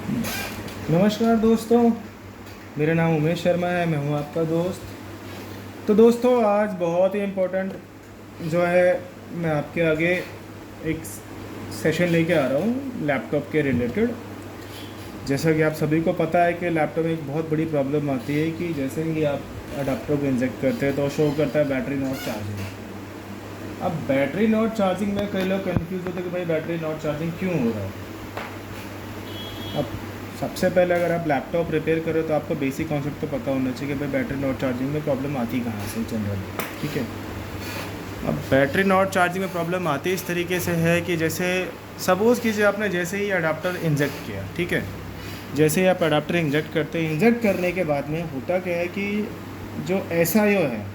नमस्कार दोस्तों, मेरा नाम उमेश शर्मा है। मैं हूं आपका दोस्त। तो दोस्तों, आज बहुत ही इम्पोर्टेंट जो है, मैं आपके आगे एक सेशन लेके आ रहा हूं लैपटॉप के रिलेटेड। जैसा कि आप सभी को पता है कि लैपटॉप में एक बहुत बड़ी प्रॉब्लम आती है कि जैसे ही आप अडाप्टर को इंजेक्ट करते हैं तो शो करता है बैटरी नॉट चार्जिंग। अब बैटरी नॉट चार्जिंग में कई लोग कंफ्यूज होते हैं कि भाई बैटरी नॉट चार्जिंग क्यों हो रहा है। अब सबसे पहले अगर आप लैपटॉप रिपेयर करो तो आपको बेसिक कॉन्सेप्ट तो पता होना चाहिए कि भाई बैटरी नॉट चार्जिंग में प्रॉब्लम आती कहाँ से जनरली। ठीक है। अब बैटरी नॉट चार्जिंग में प्रॉब्लम आती इस तरीके से है कि जैसे सपोज़ कीजिए आपने जैसे ही अडाप्टर इंजेक्ट किया, ठीक है, जैसे ही आप अडाप्टर इंजेक्ट करते हैं, इंजेक्ट करने के बाद में होता क्या है कि जो SIO है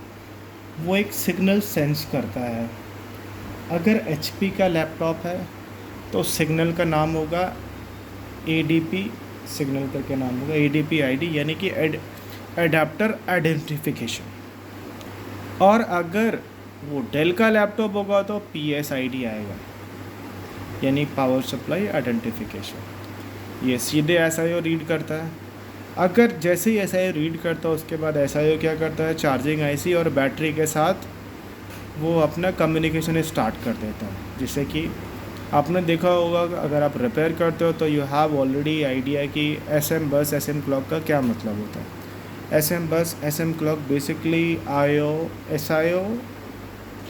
वो एक सिग्नल सेंस करता है। अगर HP का लैपटॉप है तो सिग्नल का नाम होगा ADP, सिग्नल करके नाम होगा ADP ID, यानी कि एडाप्टर आइडेंटिफिकेशन। और अगर वो डेल का लैपटॉप होगा तो PSID आएगा, यानी पावर सप्लाई आइडेंटिफिकेशन। ये सीधे SIO रीड करता है। अगर जैसे ही SIO रीड करता है उसके बाद SIO क्या करता है, चार्जिंग IC और बैटरी के साथ वो अपना कम्युनिकेशन स्टार्ट कर देता है। जिससे कि आपने देखा होगा कि अगर आप रिपेयर करते हो तो यू हैव ऑलरेडी आइडिया कि SM बस SM क्लॉक का क्या मतलब होता है। SM बस SM clock basically SIO,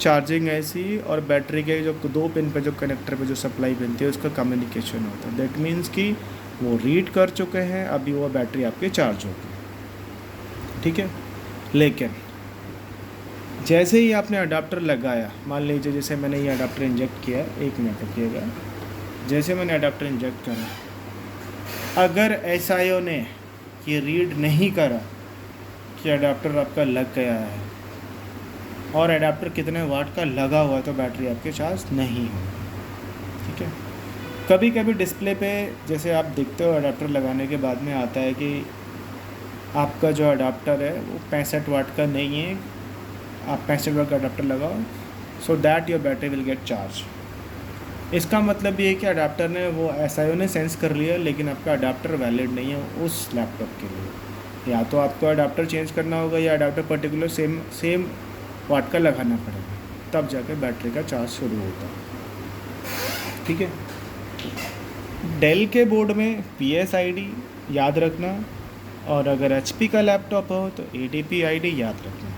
charging IC और बैटरी के जो 2 पिन पे जो कनेक्टर पे जो सप्लाई बनती है उसका कम्युनिकेशन होता है। दैट मीन्स कि वो रीड कर चुके हैं, अभी वो बैटरी आपकी चार्ज होगी। ठीक है। लेकिन जैसे ही आपने अडाप्टर लगाया, मान लीजिए जैसे मैंने ये अडाप्टर इंजेक्ट किया, 1 मिनट रखिएगा, जैसे मैंने अडाप्टर इंजेक्ट करा, अगर SIO ने ये रीड नहीं करा कि अडाप्टर आपका लग गया है और अडाप्टर कितने वाट का लगा हुआ है तो बैटरी आपके चार्ज नहीं होगी। ठीक है। कभी कभी डिस्प्ले पे जैसे आप देखते हो अडाप्टर लगाने के बाद में आता है कि आपका जो अडाप्टर है वो 65 वाट का नहीं है, आप 65 वाट का अडाप्टर लगाओ so that your battery will get charge. इसका मतलब ये है कि अडाप्टर ने वो SIO ने सेंस कर लिया, लेकिन आपका अडाप्टर वैलिड नहीं है उस लैपटॉप के लिए। या तो आपको अडाप्टर चेंज करना होगा या अडाप्टर पर्टिकुलर सेम वाट का लगाना पड़ेगा, तब जाकर बैटरी का चार्ज शुरू होता है। ठीक है। डेल के बोर्ड में PSID याद रखना, और अगर HP का लैपटॉप हो तो ADP ID याद रखना।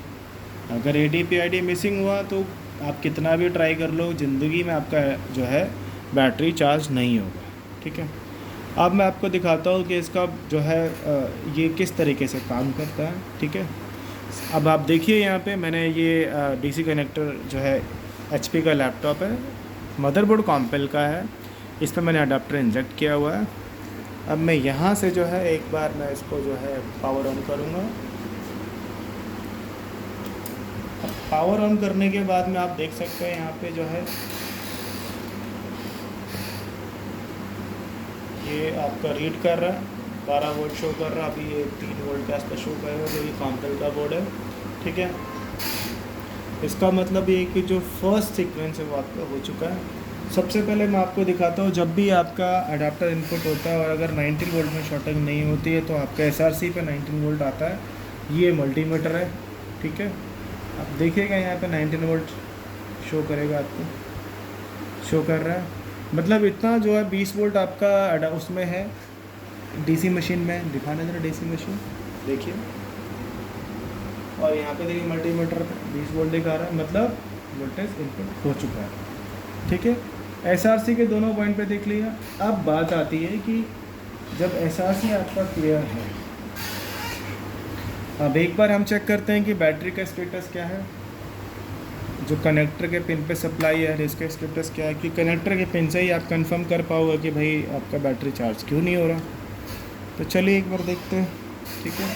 अगर ADP ID मिसिंग हुआ तो आप कितना भी ट्राई कर लो, ज़िंदगी में आपका जो है बैटरी चार्ज नहीं होगा। ठीक है। अब मैं आपको दिखाता हूँ कि इसका जो है ये किस तरीके से काम करता है। ठीक है। अब आप देखिए यहाँ पे मैंने ये DC कनेक्टर जो है HP का लैपटॉप है, मदरबोर्ड कॉम्पेल का है, इस पर मैंने अडाप्टर इंजेक्ट किया हुआ है। अब मैं यहाँ से जो है एक बार मैं इसको जो है पावर ऑन करूँगा। पावर ऑन करने के बाद में आप देख सकते हैं यहाँ पे जो है ये आपका रीड कर रहा है, 12 वोल्ट शो कर रहा है। अभी ये 3 वोल्ट के आसपास शो करेगा, जो ये कॉम्पेल का बोर्ड है। ठीक है। इसका मतलब ये कि जो फर्स्ट सीक्वेंस है वो आपका हो चुका है। सबसे पहले मैं आपको दिखाता हूँ, जब भी आपका अडाप्टर इनपुट होता है और अगर 19 वोल्ट में शॉर्टिंग नहीं होती है तो आपका SRC पे 19 वोल्ट आता है। ये मल्टीमीटर है। ठीक है। आप देखिएगा यहाँ पे 19 वोल्ट शो करेगा, आपको शो कर रहा है, मतलब इतना जो है 20 वोल्ट आपका उसमें है DC मशीन में। दिखाने जरा DC मशीन देखिए, और यहाँ पे देखिए मल्टीमीटर 20 वोल्ट दिखा रहा है, मतलब वोल्टेज इनपुट हो चुका है। ठीक है। SRC के दोनों पॉइंट पे देख लिया। अब बात आती है कि जब SRC आपका क्लियर है, अब एक बार हम चेक करते हैं कि बैटरी का स्टेटस क्या है। जो कनेक्टर के पिन पे सप्लाई है इसका स्टेटस क्या है, कि कनेक्टर के पिन से ही आप कंफर्म कर पाओगे कि भाई आपका बैटरी चार्ज क्यों नहीं हो रहा। तो चलिए एक बार देखते हैं। ठीक है।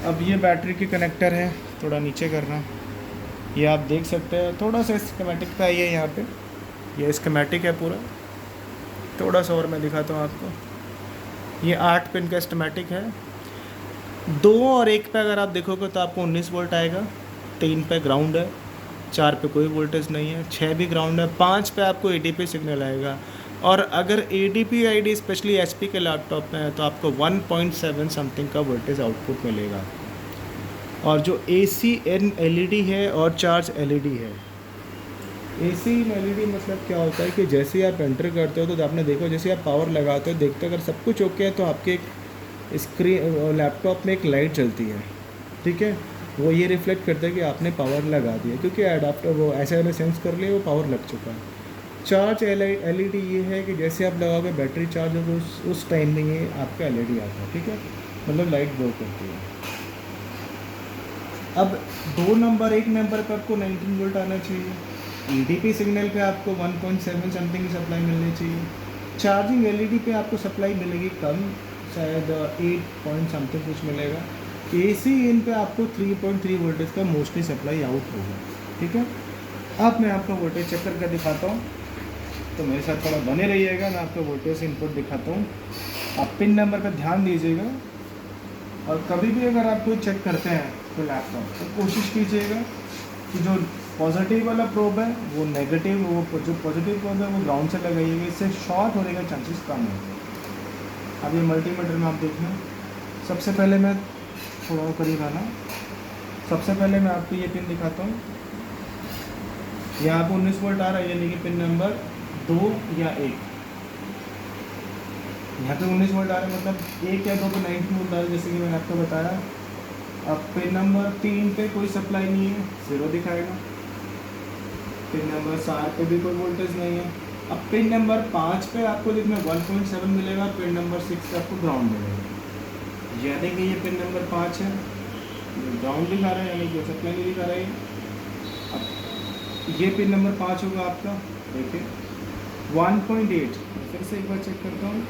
अब ये बैटरी की कनेक्टर है, थोड़ा नीचे करना, ये आप देख सकते हैं। थोड़ा सा स्कीमेटिक पे आइए, यहाँ पे ये स्कीमेटिक है पूरा। थोड़ा सा और मैं दिखाता हूँ आपको। ये 8 पिन का स्कीमेटिक है। 2 और 1 पे अगर आप देखोगे तो आपको 19 वोल्ट आएगा, 3 पे ग्राउंड है, 4 पे कोई वोल्टेज नहीं है, 6 भी ग्राउंड है, 5 पे आपको ADP सिग्नल आएगा, और अगर ADP/ID स्पेशली HP के लैपटॉप में है तो आपको 1.7 समथिंग का वोल्टेज आउटपुट मिलेगा। और जो AC/N LED है और चार्ज LED है। AC/N LED मतलब क्या होता है कि जैसे ही आप एंटर करते हो तो आपने देखो, जैसे आप पावर लगाते हो देखते हो अगर सब कुछ ओके है तो आपके एक स्क्रीन लैपटॉप में एक लाइट जलती है, ठीक है। वो ये रिफ्लेक्ट करता है कि आपने पावर लगा दिया, क्योंकि एडाप्टर वो ऐसे ने सेंस कर लिया वो पावर लग चुका है। चार्ज LED ये है कि जैसे आप लगाओगे बैटरी चार्ज होगी उस टाइम में ये आपका LED आता है, ठीक है, मतलब लाइट ग्लो करती है। अब एक नंबर पर आपको 19 वोल्ट आना चाहिए। EDP सिग्नल पे आपको 1.7 समथिंग की सप्लाई मिलनी चाहिए। चार्जिंग LED पे आपको सप्लाई मिलेगी कम, शायद 8 पॉइंट समथिंग कुछ मिलेगा। AC/N पे आपको 3.3 वोल्टेज का मोस्टली सप्लाई आउट होगा, ठीक है। अब मैं आपको वोल्टेज चेक करके दिखाता हूँ, तो मेरे साथ थोड़ा बने रहिएगा। मैं आपको वोल्टेज इनपुट दिखाता हूँ, आप पिन नंबर पर ध्यान दीजिएगा। और कभी भी अगर आप कोई चेक करते हैं तो लैपटॉप तो कोशिश कीजिएगा कि जो पॉजिटिव वाला प्रोब है वो नेगेटिव, वो जो पॉजिटिव प्रोब है वो ग्राउंड से लगाइएगा, इससे शॉर्ट होने का चांसेस कम है। अब ये मल्टीमीटर में आप देखें, सबसे पहले मैं थोड़ा करीब आना, सबसे पहले मैं आपको ये पिन दिखाता हूँ। यहाँ पर 19 वोल्ट आ रहा है, यानी कि पिन नंबर 2 या 1। यहाँ पे 19 वोल्ट आ रहा है, मतलब 1 या 2 पे 19 वोल्ट आ रहा है, जैसे कि मैंने आपको बताया। अब पिन नंबर 3 पे कोई सप्लाई नहीं है, 0 दिखाएगा। पिन नंबर 4 पे भी कोई वोल्टेज नहीं है। अब पिन नंबर 5 पे आपको देखना 1.7 मिलेगा, पिन नंबर 6 पे आपको ग्राउंड मिलेगा, यानी कि ये पिन नंबर 5 है, ग्राउंड दिखा रहा है, यानी कि सप्लाई नहीं दिखा रहा है। अब ये पिन नंबर 5 होगा आपका, देखिए 1.8, फिर से एक बार चेक करता हूँ,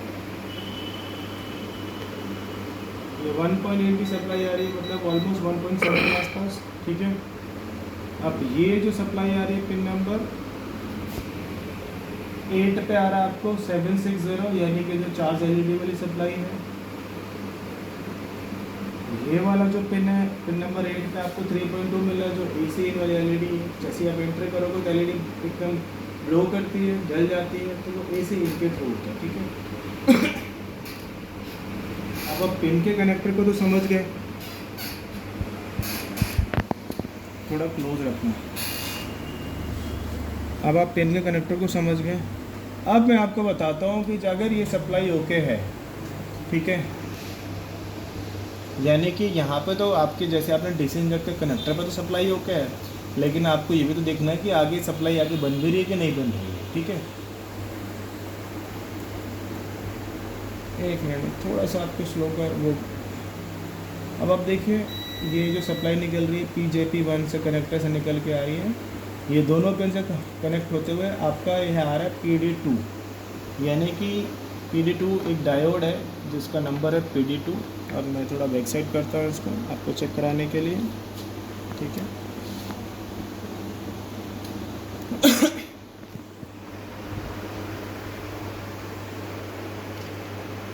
ये 1.8 की सप्लाई आ रही है, मतलब ऑलमोस्ट 1.7 के आसपास, ठीक है। अब ये जो सप्लाई आ रही है पिन नंबर 8 पे आ रहा है आपको 760, यानी कि जो चार्ज LED वाली सप्लाई है। ये वाला जो पिन है, पिन नंबर 8 पे आपको 3.2 मिला है, जो AC/N वाली LED है। जैसे आप एंटर करोगे तो LED एकदम ग्लो करती है, जल जाती है, तो वो AC/N के थ्रू होता है, ठीक है। अब आप पिन के कनेक्टर को तो समझ गए, थोड़ा क्लोज रखना। अब आप पिन के कनेक्टर को समझ गए। अब मैं आपको बताता हूँ कि अगर ये सप्लाई ओके है, ठीक है, यानी कि यहाँ पे तो आपके जैसे आपने DC इंजेक्टर कनेक्टर पर तो सप्लाई ओके है, लेकिन आपको ये भी तो देखना है कि आगे सप्लाई आगे बन भी रही है कि नहीं बन रही है, ठीक है। एक मिनट, थोड़ा सा आपको स्लो कर वो। अब आप देखिए ये जो सप्लाई निकल रही है PJP1 से कनेक्टर से निकल के आ रही है, ये दोनों पिन से कनेक्ट होते हुए आपका यह आ रहा है PD2, यानी कि PD2 एक डायोड है जिसका नंबर है PD2। और मैं थोड़ा बैक साइड करता हूँ इसको आपको चेक कराने के लिए, ठीक है।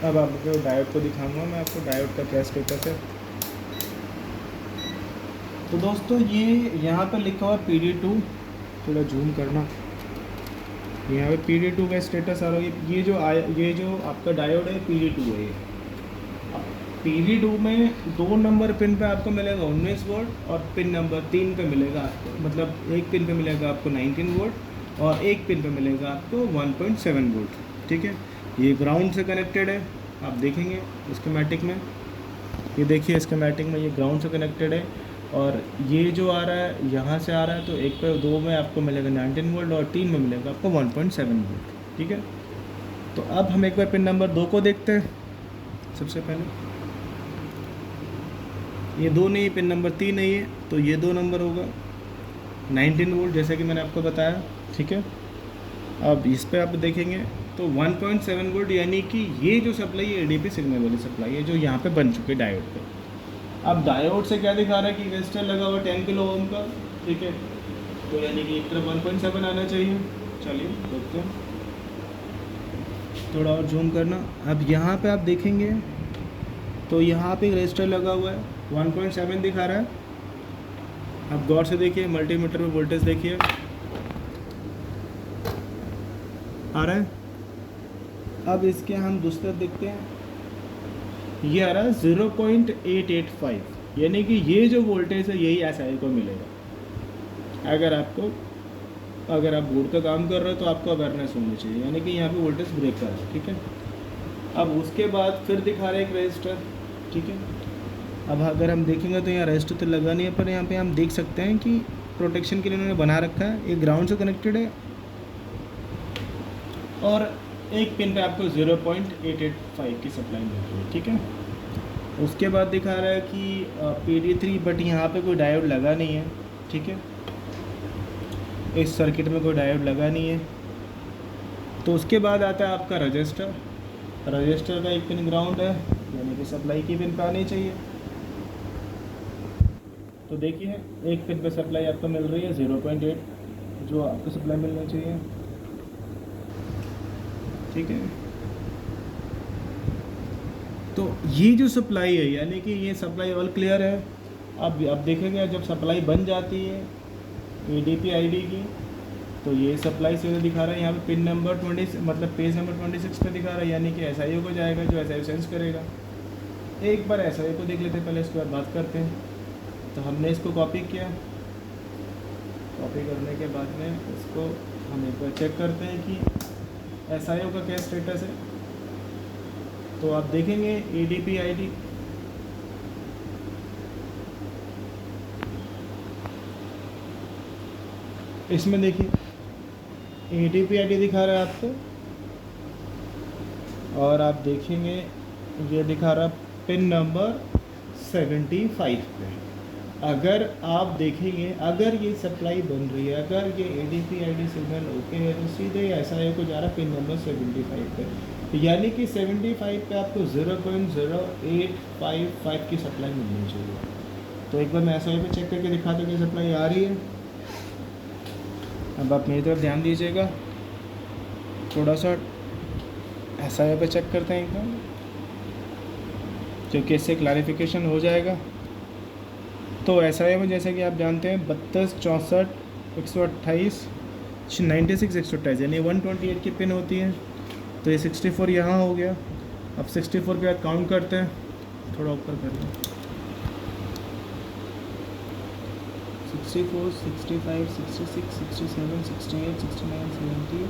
अब आपको डायोड को दिखाऊंगा मैं आपको, डायोड का क्या स्टेटस है। तो दोस्तों ये यहाँ पर लिखा हुआ PD2, थोड़ा जूम करना, यहाँ पे PD2 का स्टेटस आ रहा है। ये जो आपका डायोड है PD2 है। ये PD2 में 2 नंबर पिन पे आपको मिलेगा 19 वोल्ट, और पिन नंबर 3 पे मिलेगा आपको, मतलब एक पिन पे मिलेगा आपको 19 वोल्ट, और एक पिन पे मिलेगा आपको 1.7 वोल्ट, ठीक है। ये ग्राउंड से कनेक्टेड है, आप देखेंगे स्कीमेटिक में, ये देखिए स्कीमेटिक में ये ग्राउंड से कनेक्टेड है। और ये जो आ रहा है यहाँ से आ रहा है, तो एक पे 2 में आपको मिलेगा 19 वोल्ट, और 3 में मिलेगा आपको 1.7 वोल्ट, ठीक है। तो अब हम एक बार पिन नंबर 2 को देखते हैं। सबसे पहले ये 2 नहीं, पिन नंबर 3 नहीं है, तो ये 2 नंबर होगा 19 वोल्ट, जैसे कि मैंने आपको बताया, ठीक है। अब इस पर आप देखेंगे तो 1.7 वोल्ट, यानी कि ये जो सप्लाई है ADP सिग्नल वाली सप्लाई है जो यहाँ पे बन चुकी है डायोड पे। अब डायोड से क्या दिखा रहा है कि रेजिस्टर लगा हुआ 10 किलो ओम का, ठीक है, तो यानी कि एक तरफ 1.7 आना चाहिए। चलिए देखते हैं, थोड़ा और जूम करना। अब यहाँ पे आप देखेंगे तो यहाँ पे रेजिस्टर लगा हुआ है, 1.7 दिखा रहा है। अब गौर से देखिए, मल्टीमीटर में वोल्टेज देखिए, आ रहा है अब इसके हम दूसरा देखते हैं, ये आ रहा है 0.885, यानी कि ये जो वोल्टेज है यही SI को मिलेगा। अगर आप बोर्ड का काम कर रहे हो तो आपको अवेयरनेस होनी चाहिए, यानी कि यहाँ पे वोल्टेज ब्रेक कर रहा है, ठीक है। अब उसके बाद फिर दिखा रहा है एक रजिस्टर, ठीक है। अब अगर हम देखेंगे तो यहाँ रजिस्टर तो लगा नहीं है, पर यहाँ पे हम देख सकते हैं कि प्रोटेक्शन के लिए उन्होंने बना रखा है, ये ग्राउंड से कनेक्टेड है और एक पिन पे आपको 0.885 की सप्लाई मिल रही है, ठीक है। उसके बाद दिखा रहा है कि PD3, बट यहाँ पे कोई डायोड लगा नहीं है, ठीक है। इस सर्किट में कोई डायोड लगा नहीं है। तो उसके बाद आता है आपका रजिस्टर। रजिस्टर का एक पिन ग्राउंड है, यानी कि सप्लाई की पिन पे आनी चाहिए। तो देखिए एक पिन पे सप्लाई आपको मिल रही है 0.8, जो आपको सप्लाई मिलना चाहिए, ठीक है। तो ये जो सप्लाई है, यानी कि ये सप्लाई ऑल क्लियर है। अब देखेंगे जब सप्लाई बन जाती है ADP ID की, तो ये सप्लाई से दिखा रहा है यहाँ पे पिन नंबर 20, मतलब पेज नंबर 26 पे दिखा रहा है, यानी कि SIO को जाएगा, जो SIO सेंस करेगा। एक बार SIO को देख लेते हैं पहले, इसके बाद बात करते हैं। तो हमने इसको कॉपी किया, कॉपी करने के बाद में इसको हम एक बार चेक करते हैं कि SIO का क्या स्टेटस है। तो आप देखेंगे ADP ID, इसमें देखिए ADP ID दिखा रहा है आपको, और आप देखेंगे ये दिखा रहा है पिन नंबर 75 पे। अगर आप देखेंगे, अगर ये सप्लाई बन रही है, अगर ये ADP ID सिग्नल ओके है, तो सीधे SIO को जा रहा है पिन नंबर 75 पे, यानी कि 75 पे आपको 0.0855 की सप्लाई मिलनी चाहिए। तो एक बार मैं SIO पे चेक करके दिखाता हूँ कि सप्लाई आ रही है। अब आप मेरी तरफ ध्यान दीजिएगा, थोड़ा सा SIO पे चेक करते हैं एकदम, क्योंकि इससे क्लैरिफिकेशन हो जाएगा। तो SIO में जैसे कि आप जानते हैं 32 64 128 96 128, यानी 128 की पिन होती है। तो ये 64 यहाँ हो गया। अब 64 के बाद काउंट करते हैं, थोड़ा ऊपर कर लें, 64 65 66 67 68 69 70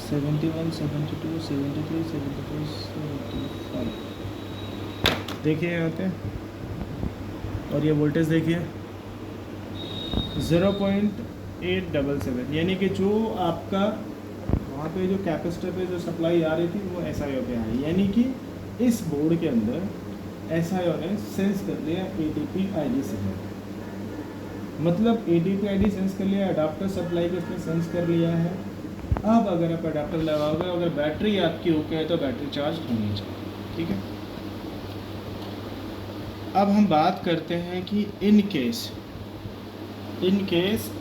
71 72 73 74 75। देखिए यहाँ पे, और ये वोल्टेज देखिए 0.877, यानी कि जो आपका वहाँ पे जो कैपेसिटर पे जो सप्लाई आ रही थी वो SIO पे आई, यानी कि इस बोर्ड के अंदर SIO ने सेंस कर लिया ADP ID सिग्नल। मतलब ADP ID सेंस कर लिया, अडाप्टर सप्लाई को उसने सेंस कर लिया है। अब अगर आप अडाप्टर लगाओगे, अगर बैटरी आपकी ओके है तो बैटरी चार्ज होनी चाहिए, ठीक है। अब हम बात करते हैं कि इन केस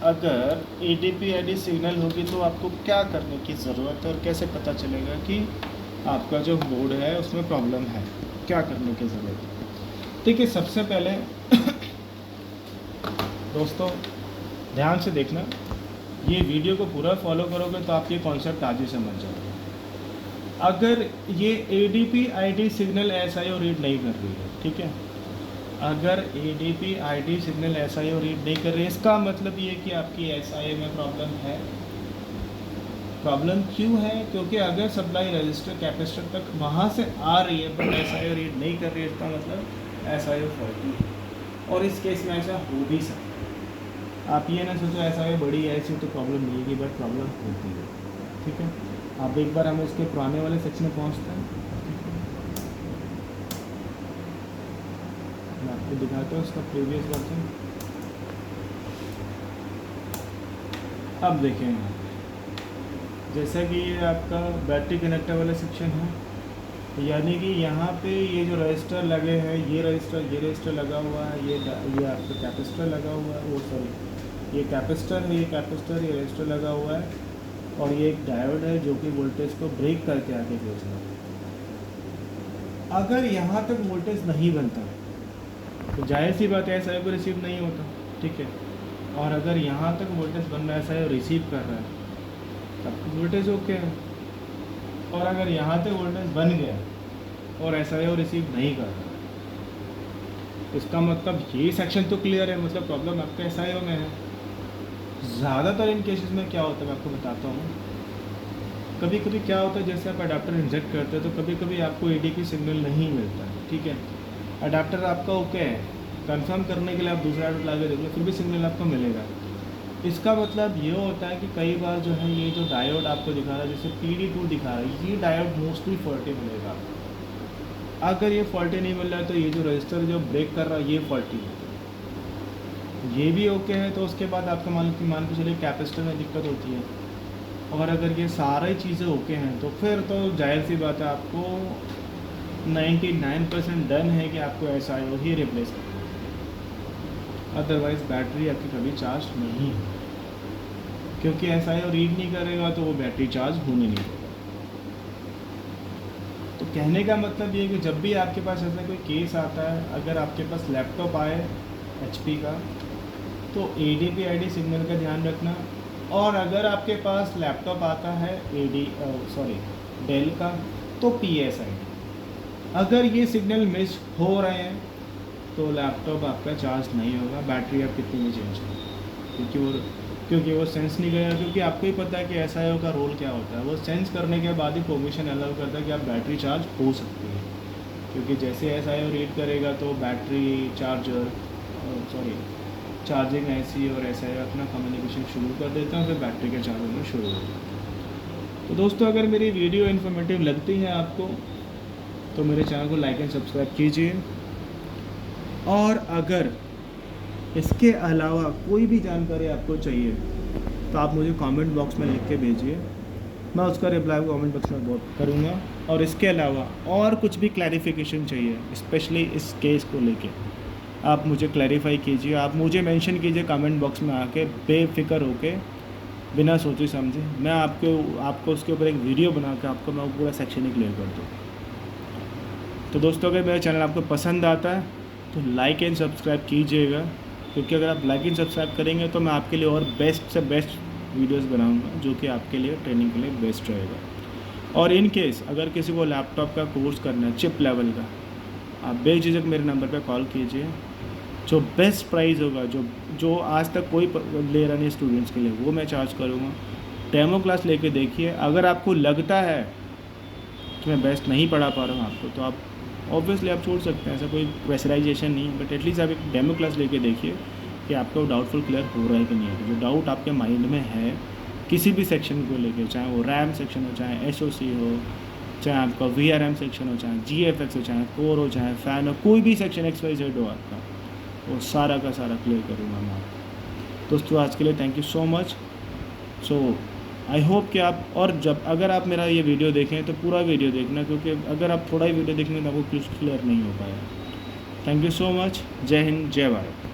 अगर ADP ID सिग्नल होगी तो आपको क्या करने की ज़रूरत है और कैसे पता चलेगा कि आपका जो बोर्ड है उसमें प्रॉब्लम है, क्या करने की ज़रूरत है। देखिए सबसे पहले दोस्तों ध्यान से देखना, ये वीडियो को पूरा फॉलो करोगे तो आप ये कॉन्सेप्ट आज ही समझ जाओगे। अगर ये ADP ID signal SIO read नहीं कर रही है, ठीक है, अगर ADP ID signal SIO read नहीं कर रही है, इसका मतलब ये कि आपकी SIO में प्रॉब्लम है। प्रॉब्लम क्यों है? क्योंकि अगर सप्लाई रजिस्टर कैपेसिटर तक वहाँ से आ रही है बट SIO रीड नहीं कर रही है, इसका मतलब SIO फॉल्टी है, और इस केस में ऐसा हो भी सकता है। आप ये ना सोचो SIO बड़ी है ऐसी तो प्रॉब्लम नहीं है, बट प्रॉब्लम होती है, ठीक है। आप एक बार हम इसके पुराने वाले सेक्शन में पहुँचते हैं, मैं आपको दिखाता हूँ इसका प्रीवियस वर्जन। अब देखें, जैसा कि ये आपका बैटरी कनेक्टर वाला सेक्शन है, यानी कि यहाँ पे ये जो रजिस्टर लगे हैं, ये रजिस्टर लगा हुआ है, ये आपका कैपेसिटर लगा हुआ है, वो सॉरी ये कैपेसिटर है, ये रजिस्टर लगा हुआ है, और ये एक डायोड है जो कि वोल्टेज को ब्रेक करके आगे भेज रहा है। अगर यहाँ तक वोल्टेज नहीं बनता तो जाहिर सी बात है SIO को रिसीव नहीं होता, ठीक है। और अगर यहाँ तक वोल्टेज बन रहा है, SIO रिसीव कर रहा है, तब वोल्टेज ओके है। और अगर यहाँ तक वोल्टेज बन गया और SIO रिसीव नहीं कर रहा, इसका मतलब ये सेक्शन तो क्लियर है, मतलब प्रॉब्लम आपका SIO में है। ज़्यादातर इन केसेस में क्या होता है मैं आपको बताता हूँ। कभी कभी क्या होता है, जैसे आप अडाप्टर इंजेक्ट करते हैं तो कभी कभी आपको AD की सिग्नल नहीं मिलता है, ठीक है। अडाप्टर आपका ओके है, कंफर्म करने के लिए आप दूसरा अडाप्टर लगा देख लो, फिर भी सिग्नल आपको मिलेगा। इसका मतलब ये होता है कि कई बार जो है ये जो डायोड आपको दिखा रहा है, जैसे PD2 दिखा रहा है, ये डायोड मोस्टली फॉल्टी मिलेगा। अगर ये फॉल्टी नहीं मिल रहा है तो ये जो रजिस्टर जो ब्रेक कर रहा है ये फॉल्टी है। ये भी ओके है तो उसके बाद आपका मान के चलिए कैपेसिटर में दिक्कत होती है। और अगर ये सारी चीज़ें ओके हैं तो फिर तो जाहिर सी बात है, आपको 99% डन है कि आपको SIO ही रिप्लेस करना है। अदरवाइज़ बैटरी आपकी कभी चार्ज नहीं है, क्योंकि SIO रीड नहीं करेगा तो वो बैटरी चार्ज होने नहीं देगा। तो कहने का मतलब ये है कि जब भी आपके पास ऐसा कोई केस आता है, अगर आपके पास लैपटॉप आए HP का, तो AD/PD सिग्नल का ध्यान रखना। और अगर आपके पास लैपटॉप आता है डेल का, तो PSID। अगर ये सिग्नल मिस हो रहे हैं तो लैपटॉप आपका चार्ज नहीं होगा, बैटरी आप कितनी भी चेंज करें, क्योंकि वो सेंस नहीं करेगा। क्योंकि आपको ही पता है कि SIO का रोल क्या होता है, वो सेंस करने के बाद ही परमिशन अलाउ करता है कि आप बैटरी चार्ज हो सकती है। क्योंकि जैसे SIO रीड करेगा तो बैटरी चार्जिंग IC और SIO अपना कम्युनिकेशन शुरू कर देता है, फिर बैटरी का चार्ज होना शुरू हो जाता है। तो दोस्तों, अगर मेरी वीडियो इन्फॉर्मेटिव लगती है आपको तो मेरे चैनल को लाइक एंड सब्सक्राइब कीजिए। और अगर इसके अलावा कोई भी जानकारी आपको चाहिए तो आप मुझे कमेंट बॉक्स में लिख के भेजिए, मैं उसका रिप्लाई कमेंट बॉक्स में बहुत करूँगा। और इसके अलावा और कुछ भी क्लैरिफिकेशन चाहिए, स्पेशली इस केस को लेके, आप मुझे क्लैरिफाई कीजिए, आप मुझे मेंशन कीजिए कमेंट बॉक्स में आके, बेफिक्र होके, बिना सोचे समझे। मैं आपको उसके ऊपर एक वीडियो बना के आपको मैं पूरा सेक्शन ही क्लियर कर दूँ। तो दोस्तों, अगर मेरा चैनल आपको पसंद आता है तो लाइक एंड सब्सक्राइब कीजिएगा, क्योंकि अगर आप लाइक एंड सब्सक्राइब करेंगे तो मैं आपके लिए और बेस्ट से बेस्ट वीडियोस बनाऊंगा, जो कि आपके लिए ट्रेनिंग के लिए बेस्ट रहेगा। और इन केस अगर किसी को लैपटॉप का कोर्स करना है चिप लेवल का, आप बेझिझक मेरे नंबर पे कॉल कीजिए। जो बेस्ट प्राइस होगा, जो आज तक कोई ले रहा नहीं स्टूडेंट्स के लिए, वो मैं चार्ज करूँगा। डेमो क्लास लेके देखिए, अगर आपको लगता है कि मैं बेस्ट नहीं पढ़ा पा रहा हूँ आपको, तो आप ऑब्वियसली आप छोड़ सकते हैं, ऐसा कोई प्रेशराइजेशन नहीं है। बट एटलीस्ट आप एक डेमो क्लास लेके देखिए कि आपका डाउटफुल क्लियर हो रहा है कि नहीं है। जो डाउट आपके माइंड में है किसी भी सेक्शन को लेकर, चाहे वो रैम सेक्शन हो, चाहे SOC हो, चाहे आपका VRM सेक्शन हो, चाहे GFX हो, चाहे कोर हो, चाहे फ़ैन हो, कोई भी सेक्शन XYZ हो आपका, वो सारा का सारा क्लियर करूँगा मैं आपको। दोस्तों, आज के लिए thank you so much. So I hope कि आप, और अगर आप मेरा ये वीडियो देखें तो पूरा वीडियो देखना, क्योंकि अगर आप थोड़ा ही वीडियो देखेंगे तो आपको कुछ क्लियर नहीं हो पाएगा। Thank you so much. जय हिंद, जय भारत।